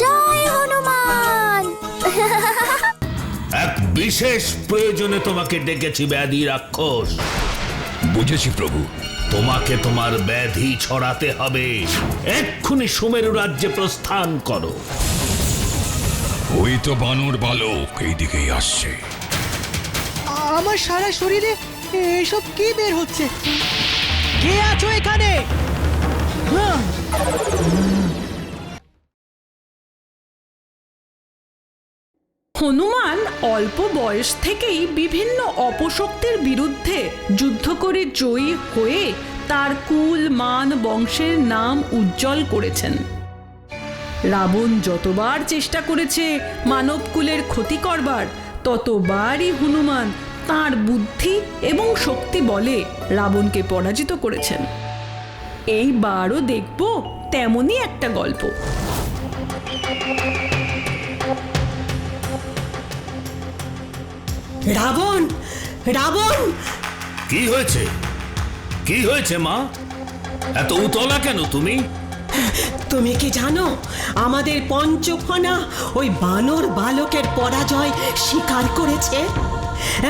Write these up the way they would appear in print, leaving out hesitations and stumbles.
জয় হনুমান। এক বিশেষ প্রয়োজনে তোমাকে ডেকেছি ব্যাধি রাক্ষস। বুঝেছি প্রভু। তোমাকে তোমার ব্যাধি ছড়াতে হবে। এক্ষুনি সুমেরু রাজ্যে প্রস্থান করো। ওই তো বানর বালক এই দিকেই আসছে। আমার সারা শরীরে এসব কি বের হচ্ছে? কে আছো এখানে? হনুমান অল্প বয়স থেকেই বিভিন্ন অপশক্তির বিরুদ্ধে যুদ্ধ করে জয়ী হয়ে তার কুল মান বংশের নাম উজ্জ্বল করেছেন। রাবণ যতবার চেষ্টা করেছে মানবকুলের ক্ষতি করবার, ততবারই হনুমান তার বুদ্ধি এবং শক্তি বলে রাবণকে পরাজিত করেছেন। এইবারও দেখব তেমনই একটা গল্প। রাবণ, রাবণ! কি হয়েছে? কি হয়েছে মা? এত উতলা কেন তুমি? তুমি কি জানো আমাদের পঞ্চফনা ওই বানর বালকের পরাজয় স্বীকার করেছে?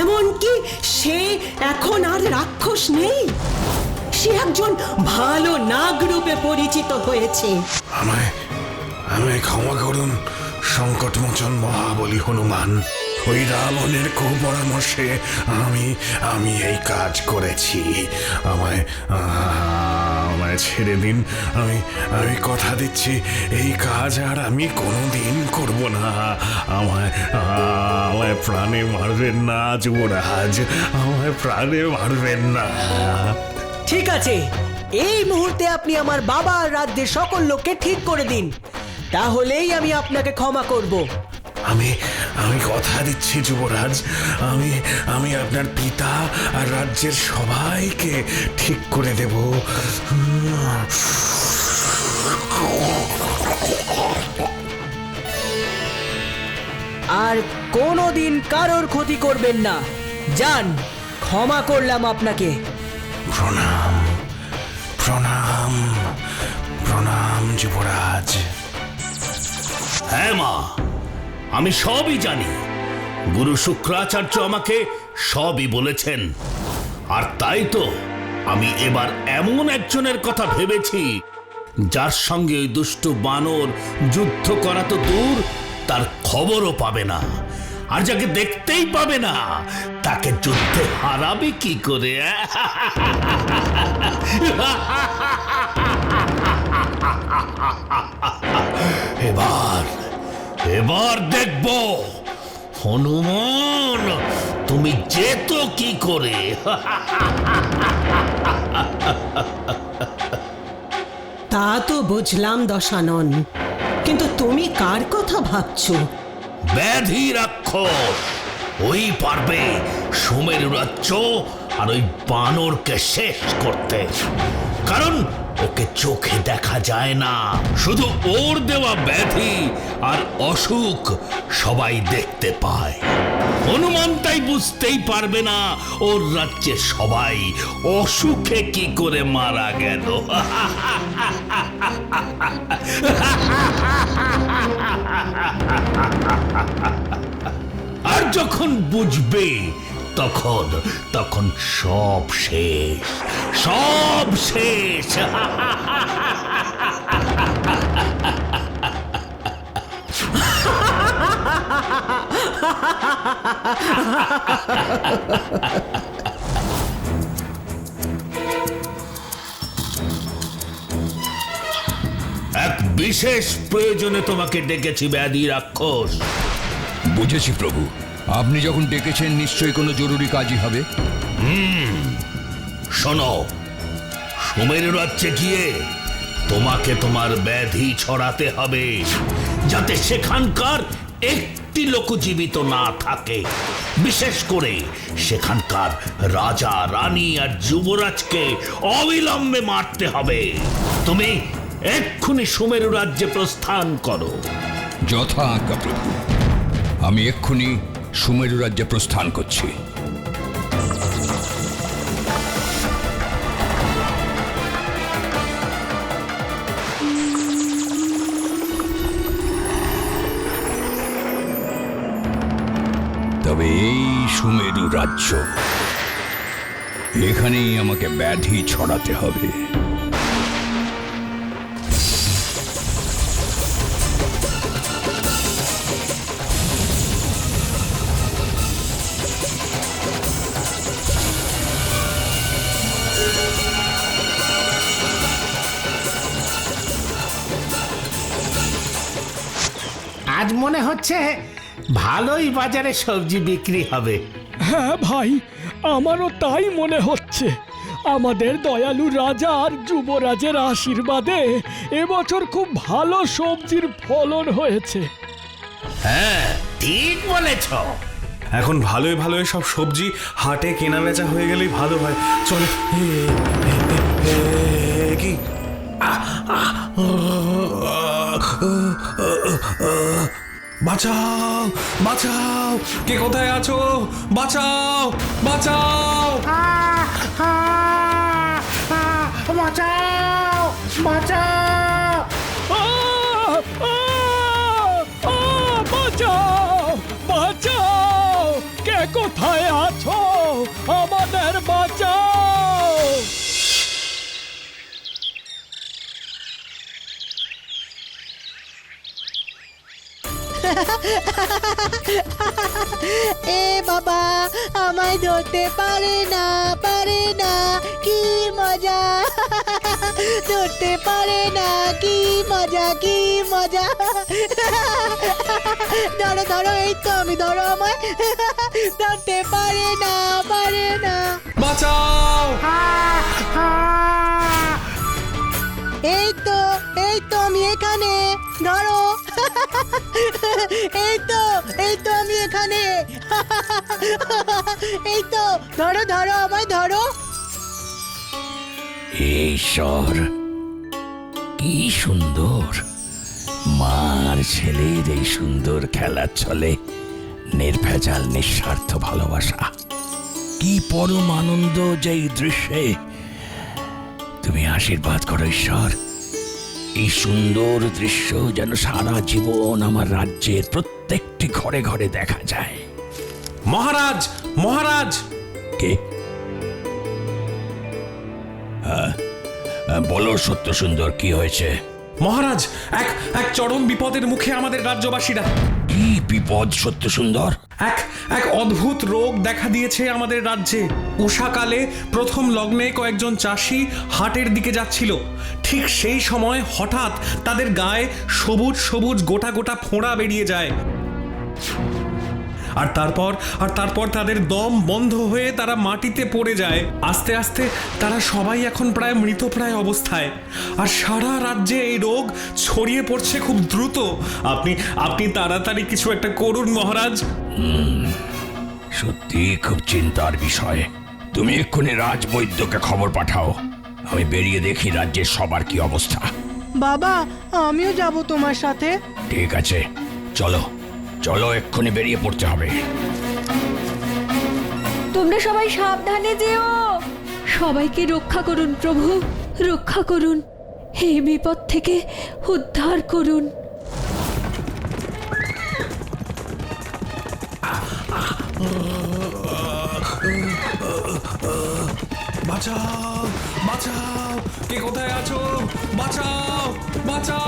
এমনকি সে এখন আর রাক্ষস নেই, সে একজন ভালো নাগ রূপে পরিচিত হয়েছে। আমায় ক্ষমা করুন সংকটমোচন মহাবলী হনুমান। ওই রাবণের কুপরামর্শে আমি এই কাজ করেছি। আমায় ছেড়ে দিন। আমি কথা দিচ্ছি এই কাজ আর আমি কোনোদিন করব না। আমায় প্রাণে মারবেন না যুবরাজ, আমায় প্রাণে মারবেন না। ঠিক আছে, এই মুহূর্তে আপনি আমার বাবার রাজ্যের সকল লোককে ঠিক করে দিন, তাহলেই আমি আপনাকে ক্ষমা করব। আমি কথা দিচ্ছি যুবরাজ, আমি আপনার পিতা আর রাজ্যের সবাইকে ঠিক করে দেব। আর কোনোদিন কারোর ক্ষতি করবেন না। যান, ক্ষমা করলাম আপনাকে। প্রণাম প্রণাম প্রণাম যুবরাজ। হ্যাঁ মা, আমি সবই জানি। গুরু শুক্রাচার্য আমাকে সবই বলেছেন। আর তাই তো আমি এবার এমন একজনের কথা ভেবেছি যার সঙ্গে ওই দুষ্ট বানর যুদ্ধ করা তো দূর, তার খবরও পাবে না। আর যাকে দেখতেই পাবে না তাকে যুদ্ধে হারাবে কি করে? এবার দেখব হনুমান তুমি যেত কি করে। তা তো বুঝলাম দশানন, কিন্তু তুমি কার কথা ভাবছো? ব্যাধি রাক্ষস ওই পারবে সুমেরু রাজ্য আর ওই বানরকে শেষ করতে। কারণ ওকে চোখে দেখা যায় না, শুধু ওর দেওয়া ব্যাধি আর অসুখ সবাই দেখতে পায়। হনুমান তাই বুঝতেই পারবে না ওর রাজ্যের সবাই অসুখে কি করে মারা গেল। আর যখন বুঝবে তখন তখন সব শেষ, সব শেষ। এক বিশেষ প্রয়োজনে তোমাকে ডেকেছি ব্যাধি রাক্ষস। বুঝেছি প্রভু। আপনি যখন ডেকেছেন নিশ্চয়ই কোনো জরুরি কাজই হবে। শোনো, সুমেরু রাজ্যে গিয়ে তোমাকে তোমার ব্যাধি ছড়াতে হবে, যাতে সেখানকার একটি লোক জীবিত না থাকে। বিশেষ করে সেখানকার রাজা রানী আর যুবরাজকে অবিলম্বে মারতে হবে। তুমি এক্ষুনি সুমেরু রাজ্যে প্রস্থান করো। যথা আজ্ঞা প্রভু। আমি এক্ষুনি সুমেরু রাজ্যে প্রস্থান করছি। হবে এই সুমেরু রাজ্য। এখানেই আমাকে ব্যাধি ছড়াতে হবে। আজ মনে হচ্ছে ভালোই বাজারে সবজি বিক্রি হবে। হ্যাঁ ভাই, আমারও তাই মনে হচ্ছে। আমাদের দয়ালু রাজা আর যুবরাজের আশীর্বাদে এবছর খুব ভালো সবজির ফলন হয়েছে। হ্যাঁ, ঠিক বলেছ। এখন ভালোই ভালোই সব সবজি হাটে কেনা বেচা হয়ে গেলেই ভালো হয়। চলে কি বাঁচাও, বাঁচাও, কে কোথায় আছো? বাঁচাও, বাঁচাও। বাঁচাও, বাঁচাও। বাঁচাও, বাঁচাও, কে কোথায় আছো? আমাদের বাঁচাও। এ বাবা, আমায় ধরতে পারে না, কি মজা। ধরতে পারে না, কি মজা, কি মজা। ধরো ধরো, এই তো আমি, ধরো আমায়। ধরতে পারে না। বাঁচাও। এই তো আমি এখানে, ধরো। এই তো আমি এখানে। এই তো, ধরো ধরো, আমায় ধরো। ঈশ্বর, কি সুন্দর! মা আর ছেলের এই সুন্দর খেলার ছলে নির্ভেজাল নিঃস্বার্থ ভালোবাসা। কি পরম আনন্দ যে এই দৃশ্যে। তুমি আশীর্বাদ করো ঈশ্বর, এই সুন্দর দৃশ্য যেন সারা জীবন আমার রাজ্যের প্রত্যেকটি ঘরে ঘরে দেখা যায়। মহারাজ, মহারাজ। কে? বলো সত্য সুন্দর, কি হয়েছে? মহারাজ, এক চরম বিপদের মুখে আমাদের রাজ্যবাসীরা। কি বিপদ সত্য সুন্দর? এক অদ্ভুত রোগ দেখা দিয়েছে আমাদের রাজ্যে। উষাকালে প্রথম লগ্নে কয়েকজন চাষি হাটের দিকে যাচ্ছিল। ঠিক সেই সময় হঠাৎ তাদের গায়ে সবুজ সবুজ গোটা গোটা ফোঁড়া বেরিয়ে যায়। আর তারপর তাদের দম বন্ধ হয়ে তারা মাটিতে পড়ে যায়। আস্তে আস্তে তারা সবাই এখন প্রায় মৃতপ্রায় অবস্থায়। আর সারা রাজ্যে এই রোগ ছড়িয়ে পড়ছে খুব দ্রুত। আপনি তাড়াতাড়ি কিছু একটা করুন মহারাজ। সত্যি খুব চিন্তার বিষয়। তুমি এক্ষুনি রাজবৈদ্যকে খবর পাঠাও। আমি বেরিয়ে দেখি রাজ্যের সবার কি অবস্থা। বাবা, আমিও যাব তোমার সাথে। ঠিক আছে, চলো চলো, এক্ষুনি বেরিয়ে পড়তে হবে। তোমরা সবাই সাবধানে যেও। সবাইকে রক্ষা করুন প্রভু, রক্ষা করুন। এই বিপদ থেকে উদ্ধার করুন। বাঁচাও, বাঁচাও, কে কোথায় আছো? বাঁচাও, বাঁচাও।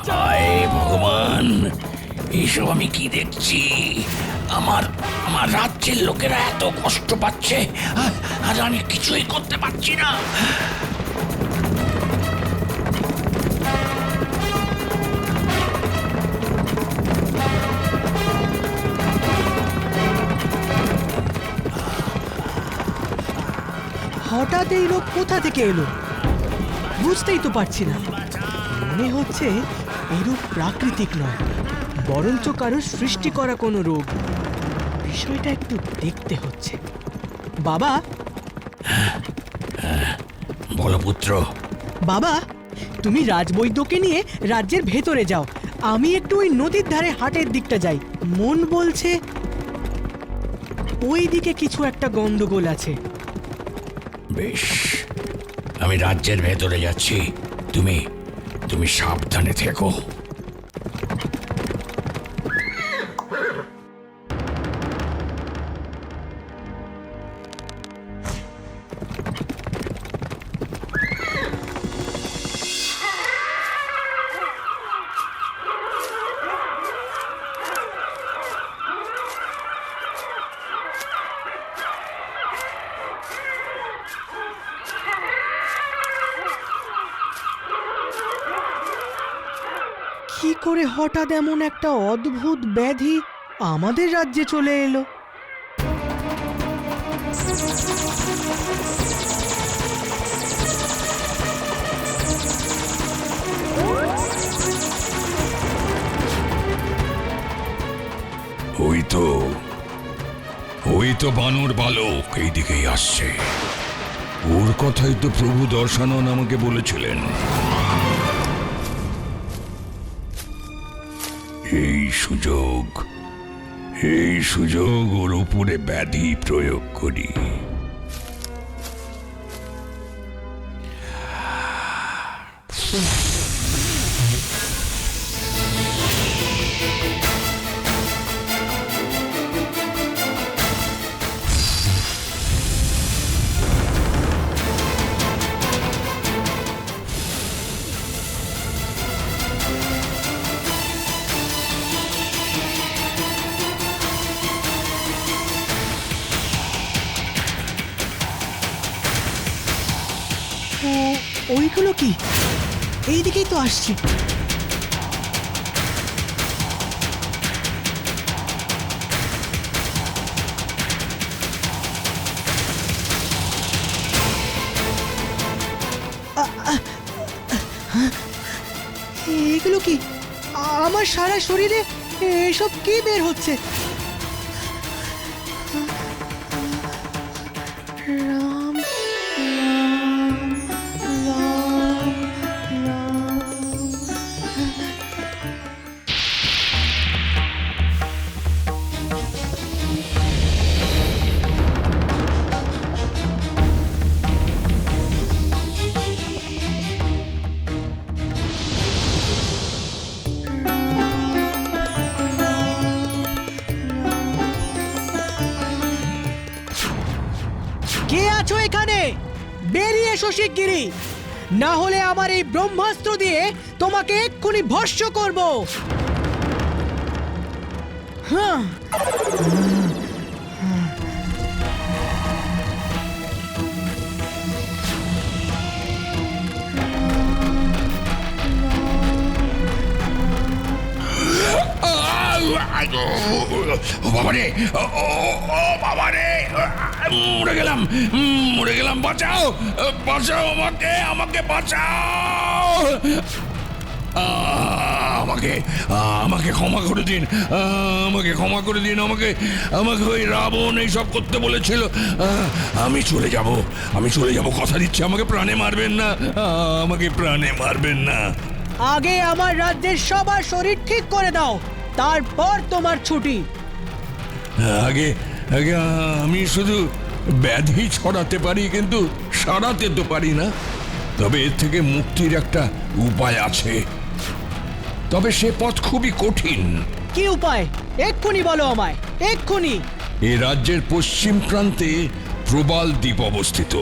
হায় ভগবান, এইসব আমি কি দেখছি? আমার রাজ্যের লোকেরা এত কষ্ট পাচ্ছে আর আমি কিছুই করতে পারছি না। হঠাৎ এই রোগ কোথা থেকে এলো বুঝতেই তো পারছি না। মনে হচ্ছে এই রোগ প্রাকৃতিক নয়, বরঞ্চ কারো সৃষ্টি করা কোনো রোগ। বিষয়টা একটু দেখতে হচ্ছে। বাবা। বলো পুত্র। বাবা, তুমি রাজবৈদ্যকে নিয়ে রাজ্যের ভেতরে যাও আমি একটু ওই নদীর ধারে হাটের দিকটা যাই। মন বলছে ওই দিকে কিছু একটা গন্ডগোল আছে। বেশ, আমি রাজ্যের ভেতরে যাচ্ছি, তুমি তুমি সাবধানে থেকো। কি করে হঠাৎ এমন একটা অদ্ভুত ব্যাধি আমাদের রাজ্যে চলে এলো? ওই তো বানর বালক এইদিকেই আসছে। ওর কথাই তো প্রভু দর্শানন আমাকে বলেছিলেন। এই সুযোগ ওর উপরে ব্যাধি প্রয়োগ করি। ওইগুলো কি? এইদিকেই তো আসছি। এগুলো কি? আমার সারা শরীরে এসব কি বের হচ্ছে? রাম কে আছো এখানে? বেরিয়ে এসো শিগগিরই, না হলে আমার এই ব্রহ্মাস্ত্র দিয়ে তোমাকে এক্ষুনি ভস্ম করব। হ্যাঁ, বাবারে, বাবারে, মরে গেলাম, বাঁচাও, বাঁচাও আমাকে, আমাকে বাঁচাও, আমাকে ক্ষমা করে দিন, আমাকে ক্ষমা করে দিন, আমাকে ওই রাবণ এইসব করতে বলেছিল। আমি চলে যাব, কথা দিচ্ছি, আমাকে প্রাণে মারবেন না, আমাকে প্রাণে মারবেন না। আগে আমার রাজ্যের সবার শরীর ঠিক করে দাও, তারপর তোমার ছুটি। আগে আমি শুধু ব্যাধি ছড়াতে পারি, কিন্তু সারাতে তো পারি না। তবে এর থেকে মুক্তির একটা উপায় আছে, তবে সে পথ খুবই কঠিন। কি উপায়? এক্ষুনি বলো আমায়, এক্ষুনি। এ রাজ্যের পশ্চিম প্রান্তে প্রবাল দ্বীপ অবস্থিত,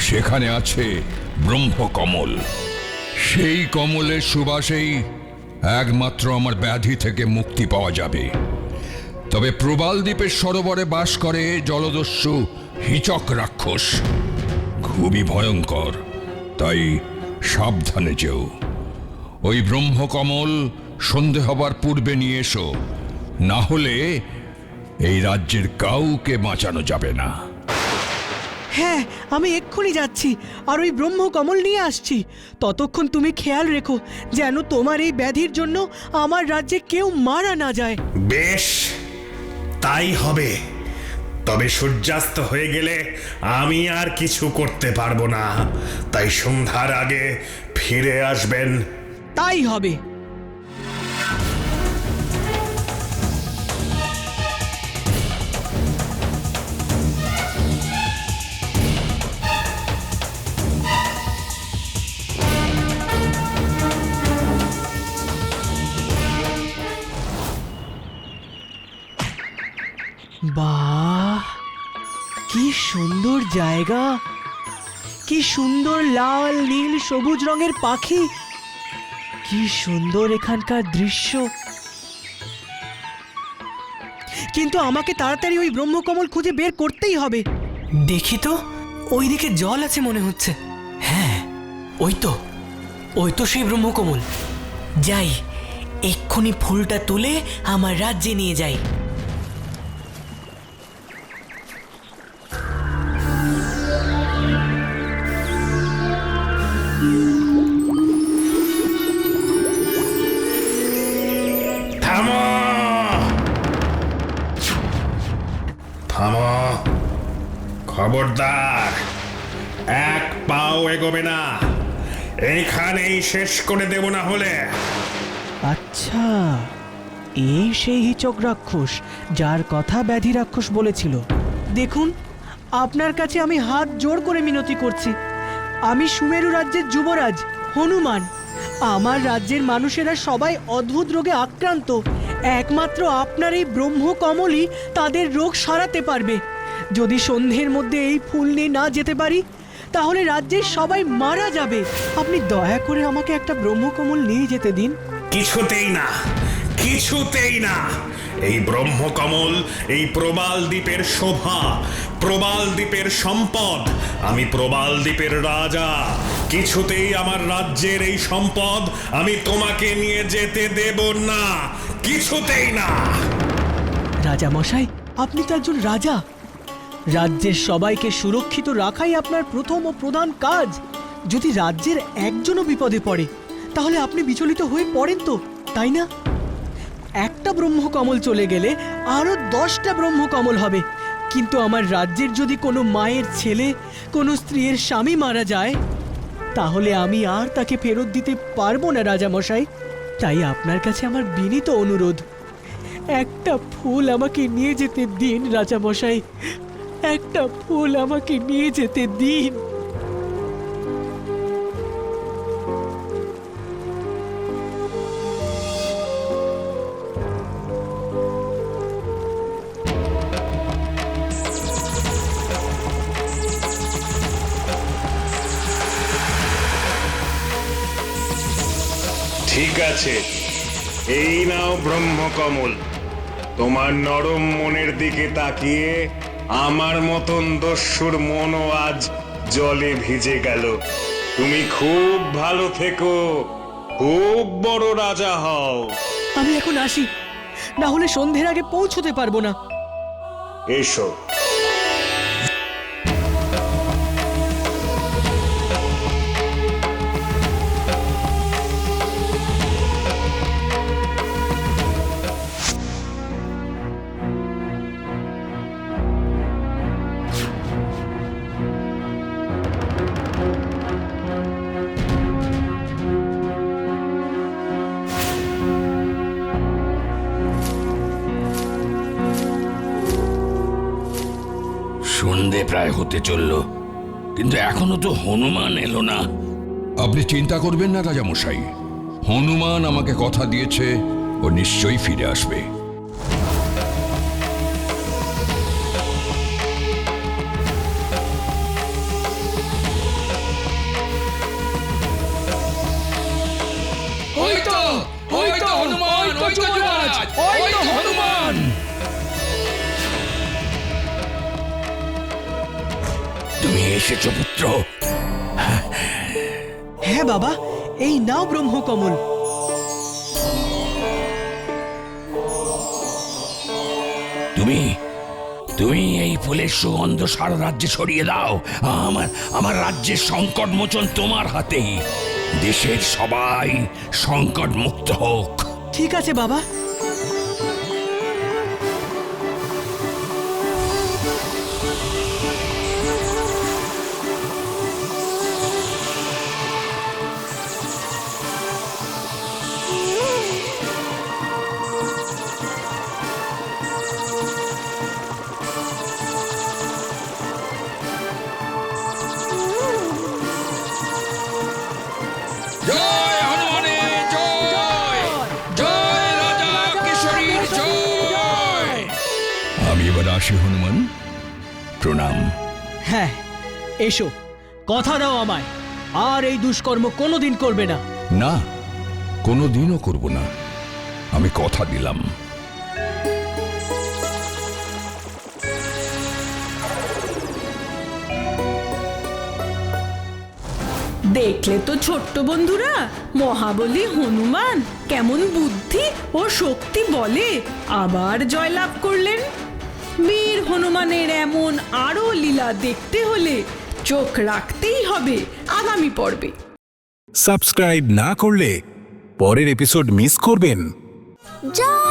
সেখানে আছে ব্রহ্মকমল। সেই কমলের সুবাসেই একমাত্র আমার ব্যাধি থেকে মুক্তি পাওয়া যাবে। তবে প্রবাল দ্বীপের সরোবরে বাস করে জলদস্যু হিচক রাক্ষস, খুবই ভয়ঙ্কর, তাই সাবধানে যেও। ওই ব্রহ্মকমল সন্ধে হবার পূর্বে নিয়ে এসো, না হলে এই রাজ্যের কাউকে বাঁচানো যাবে না। হ্যাঁ, আমি এক্ষুনি যাচ্ছি আর ওই ব্রহ্মকমল নিয়ে আসছি। ততক্ষণ তুমি খেয়াল রেখো যেন তোমার এই ব্যাধির জন্য আমার রাজ্যে কেউ মারা না যায়। বেশ, তাই হবে। তবে সূর্যাস্ত হয়ে গেলে আমি আর কিছু করতে পারবো না, তাই সন্ধ্যার আগে ফিরে আসবেন। তাই হবে। বাহ, কি সুন্দর জায়গা, কি সুন্দর লাল নীল সবুজ রঙের পাখি, কি সুন্দর এখানকার দৃশ্য। কিন্তু আমাকে তাড়াতাড়ি ওই ব্রহ্মকমল খুঁজে বের করতেই হবে। দেখি তো, ওইদিকে জল আছে মনে হচ্ছে। হ্যাঁ, ওই তো সেই ব্রহ্মকমল। যাই, এক্ষুনি ফুলটা তুলে আমার রাজ্যে নিয়ে যাই। থামো, থামো, খবরদার, এক পাও এগোবে না। এইখানেই শেষ করে দেব, না হলে। আচ্ছা, এই সেই হিচক রাক্ষস যার কথা ব্যাধি রাক্ষস বলেছিল। দেখুন, আপনার কাছে আমি হাত জোড় করে মিনতি করছি। আমি সুমেরু রাজ্যের যুবরাজ হনুমান। আমার রাজ্যের মানুষেরা সবাই অদ্ভুত রোগে আক্রান্ত। একমাত্র আপনার এই ব্রহ্মকমলই তাদের রোগ সারাতে পারবে। যদি সন্ধ্যের মধ্যে এই ফুল নিয়ে না যেতে পারি, তাহলে রাজ্যের সবাই মারা যাবে। আপনি দয়া করে আমাকে একটা ব্রহ্মকমল নিয়ে যেতে দিন। কিছুতেই না, কিছুতেই না। এই ব্রহ্মকমল এই প্রবাল দ্বীপের শোভা, প্রবাল দ্বীপের সম্পদ। আমি প্রবাল দ্বীপের রাজা। কিছুতেই আমার রাজ্যের এই সম্পদ আমি তোমাকে নিয়ে যেতে দেব না, কিছুতেই না। রাজা মশাই, আপনি তো একজন রাজা। রাজ্যের সবাইকে সুরক্ষিত রাখাই আপনার প্রথম ও প্রধান কাজ। যদি রাজ্যের একজনও বিপদে পড়ে, তাহলে আপনি বিচলিত হয়ে পড়েন তো, তাই না? একটা ব্রহ্মকমল চলে গেলে আরো 10টা ব্রহ্মকমল হবে। কিন্তু আমার রাজ্যের যদি কোনো মায়ের ছেলে, কোনো স্ত্রীর স্বামী মারা যায়, তাহলে আমি আর তাকে ফেরত দিতে পারবো না রাজা মশাই। তাই আপনার কাছে আমার বিনীত অনুরোধ, একটা ফুল আমাকে নিয়ে যেতে দিন রাজা মশাই। একটা ফুল আমাকে নিয়ে যেতে দিন। ঠিক আছে, এই নাও ব্রহ্মকমল। তোমার নরম মনের দিকে তাকিয়ে আমার মতন দস্যুর মনও আজ জলে ভিজে গেল। তুমি খুব ভালো থেকো, খুব বড় রাজা হও। আমি এখন আসি, না হলে সন্ধ্যের আগে পৌঁছতে পারবো না। এসো। সন্ধে প্রায় হতে চলল, কিন্তু এখনো তো হনুমান এলো না। আপনি চিন্তা করবেন না রাজামশাই, হনুমান আমাকে কথা দিয়েছে ও নিশ্চয়ই ফিরে আসবে। তুমি এসেছো পুত্র? হ্যাঁ বাবা, এই নাও ব্রহ্মকমল। তুমি তুমি এই ফুলের সুগন্ধ সারা রাজ্যে ছড়িয়ে দাও। আমার রাজ্যের সংকট মোচন তোমার হাতেই। দেশের সবাই সংকট মুক্ত হোক। ঠিক আছে বাবা। জয় হনুমানের জয়, জয় রাজা আসি হনুমান, প্রণাম। হ্যাঁ, এসো, কথা দাও আমায়, আর এই দুষ্কর্ম কোনোদিন করবে না। না, কোনোদিনও করব না, আমি কথা দিলাম। দেখলে তো ছোট্ট বন্ধুরা, মহাবলী হনুমান কেমন বুদ্ধি ও শক্তি বলে আবার জয়লাভ করলেন। বীর হনুমানের এমন আরো লীলা দেখতে হলে চোখ রাখতেই হবে আগামী পর্বে। সাবস্ক্রাইব না করলে পরের এপিসোড মিস করবেন। জয়